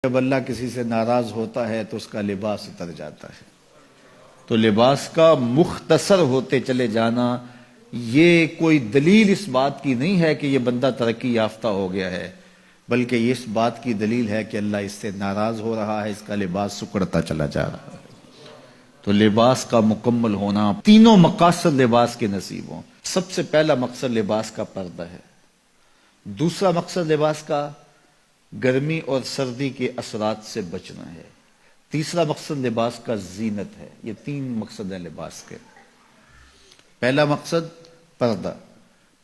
جب اللہ کسی سے ناراض ہوتا ہے تو اس کا لباس اتر جاتا ہے. تو لباس کا مختصر ہوتے چلے جانا یہ کوئی دلیل اس بات کی نہیں ہے کہ یہ بندہ ترقی یافتہ ہو گیا ہے، بلکہ یہ اس بات کی دلیل ہے کہ اللہ اس سے ناراض ہو رہا ہے، اس کا لباس سکڑتا چلا جا رہا ہے. تو لباس کا مکمل ہونا، تینوں مقاصد لباس کے نصیب ہوں. سب سے پہلا مقصد لباس کا پردہ ہے. دوسرا مقصد لباس کا گرمی اور سردی کے اثرات سے بچنا ہے. تیسرا مقصد لباس کا زینت ہے. یہ تین مقصد ہیں لباس کے. پہلا مقصد پردہ،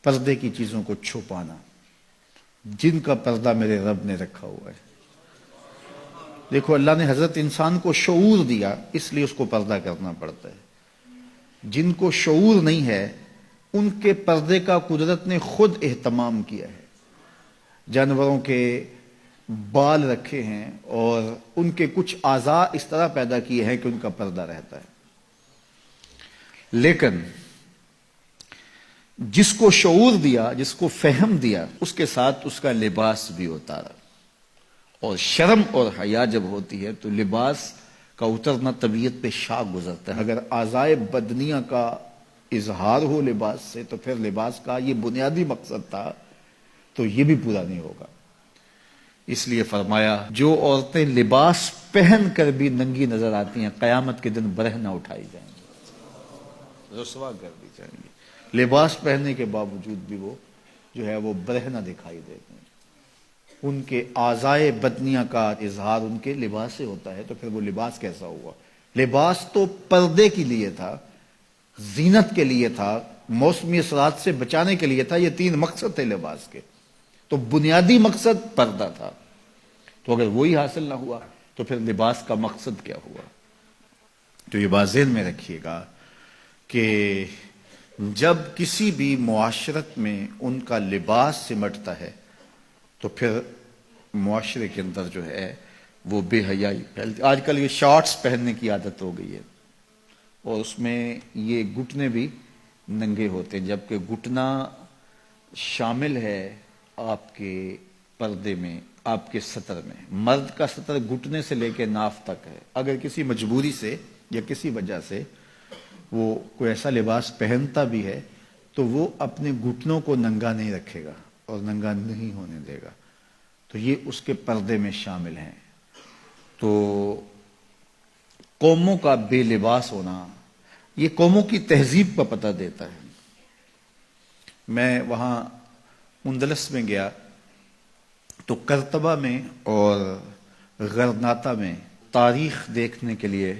پردے کی چیزوں کو چھپانا، جن کا پردہ میرے رب نے رکھا ہوا ہے. دیکھو اللہ نے حضرت انسان کو شعور دیا، اس لیے اس کو پردہ کرنا پڑتا ہے. جن کو شعور نہیں ہے ان کے پردے کا قدرت نے خود اہتمام کیا ہے. جانوروں کے بال رکھے ہیں اور ان کے کچھ اعضاء اس طرح پیدا کیے ہیں کہ ان کا پردہ رہتا ہے. لیکن جس کو شعور دیا، جس کو فہم دیا، اس کے ساتھ اس کا لباس بھی اتارا. اور شرم اور حیا جب ہوتی ہے تو لباس کا اترنا طبیعت پہ شاک گزرتا ہے. اگر اعضائے بدنیہ کا اظہار ہو لباس سے تو پھر لباس کا یہ بنیادی مقصد تھا تو یہ بھی پورا نہیں ہوگا. اس لیے فرمایا جو عورتیں لباس پہن کر بھی ننگی نظر آتی ہیں قیامت کے دن برہ نہ اٹھائی جائیں گی، رسوا کر دی جائیں گی. لباس پہننے کے باوجود بھی وہ جو ہے وہ برہ نہ دکھائی دیتے ہیں. ان کے اعضائے بدنیہ کا اظہار ان کے لباس سے ہوتا ہے تو پھر وہ لباس کیسا ہوا؟ لباس تو پردے کے لیے تھا، زینت کے لیے تھا، موسمی اثرات سے بچانے کے لیے تھا. یہ تین مقصد تھے لباس کے. تو بنیادی مقصد پردہ تھا. تو اگر وہی حاصل نہ ہوا تو پھر لباس کا مقصد کیا ہوا؟ تو یہ بات ذہن میں رکھیے گا کہ جب کسی بھی معاشرت میں ان کا لباس سمٹتا ہے تو پھر معاشرے کے اندر جو ہے وہ بے حیائی پھیلتی. آج کل یہ شارٹس پہننے کی عادت ہو گئی ہے اور اس میں یہ گھٹنے بھی ننگے ہوتے ہیں، جبکہ گھٹنا شامل ہے آپ کے پردے میں، آپ کے سطر میں. مرد کا سطر گھٹنے سے لے کے ناف تک ہے. اگر کسی مجبوری سے یا کسی وجہ سے وہ کوئی ایسا لباس پہنتا بھی ہے تو وہ اپنے گھٹنوں کو ننگا نہیں رکھے گا اور ننگا نہیں ہونے دے گا. تو یہ اس کے پردے میں شامل ہیں. تو قوموں کا بے لباس ہونا یہ قوموں کی تہذیب کا پتہ دیتا ہے. میں وہاں اندلس میں گیا تو کرتبہ میں اور غرناطہ میں تاریخ دیکھنے کے لیے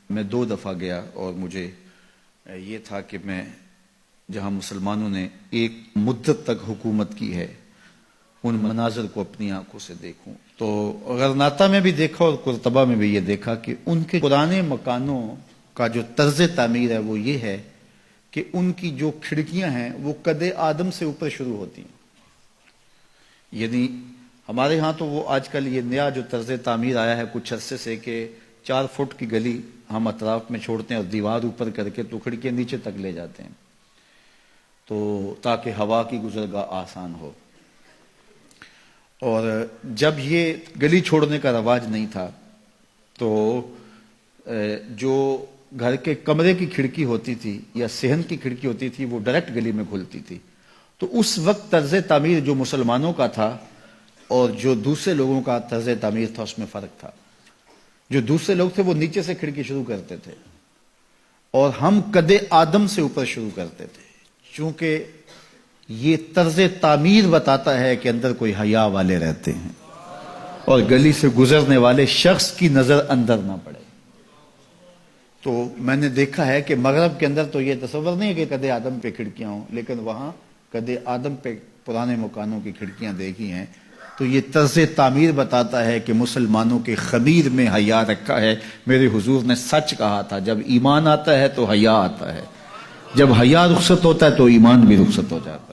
میں 2 دفعہ گیا. اور مجھے یہ تھا کہ میں جہاں مسلمانوں نے ایک مدت تک حکومت کی ہے ان مناظر کو اپنی آنکھوں سے دیکھوں. تو غرناطہ میں بھی دیکھا اور کرتبہ میں بھی یہ دیکھا کہ ان کے پرانے مکانوں کا جو طرز تعمیر ہے وہ یہ ہے کہ ان کی جو کھڑکیاں ہیں وہ قد آدم سے اوپر شروع ہوتی ہیں. یعنی ہمارے ہاں تو وہ آج کل یہ نیا جو طرز تعمیر آیا ہے کچھ عرصے سے کہ 4 فٹ کی گلی ہم اطراف میں چھوڑتے ہیں اور دیوار اوپر کر کے تو کھڑکیاں نیچے تک لے جاتے ہیں تو تاکہ ہوا کی گزرگاہ آسان ہو. اور جب یہ گلی چھوڑنے کا رواج نہیں تھا تو جو گھر کے کمرے کی کھڑکی ہوتی تھی یا صحن کی کھڑکی ہوتی تھی وہ ڈائریکٹ گلی میں کھلتی تھی. تو اس وقت طرز تعمیر جو مسلمانوں کا تھا اور جو دوسرے لوگوں کا طرز تعمیر تھا اس میں فرق تھا. جو دوسرے لوگ تھے وہ نیچے سے کھڑکی شروع کرتے تھے اور ہم قد آدم سے اوپر شروع کرتے تھے، چونکہ یہ طرز تعمیر بتاتا ہے کہ اندر کوئی حیا والے رہتے ہیں اور گلی سے گزرنے والے شخص کی نظر اندر نہ پڑے. تو میں نے دیکھا ہے کہ مغرب کے اندر تو یہ تصور نہیں ہے کہ قد آدم پہ کھڑکیاں ہوں، لیکن وہاں قد آدم پہ پرانے مکانوں کی کھڑکیاں دیکھی ہیں. تو یہ طرز تعمیر بتاتا ہے کہ مسلمانوں کے خمیر میں حیا رکھا ہے. میرے حضور نے سچ کہا تھا جب ایمان آتا ہے تو حیا آتا ہے، جب حیا رخصت ہوتا ہے تو ایمان بھی رخصت ہو جاتا ہے.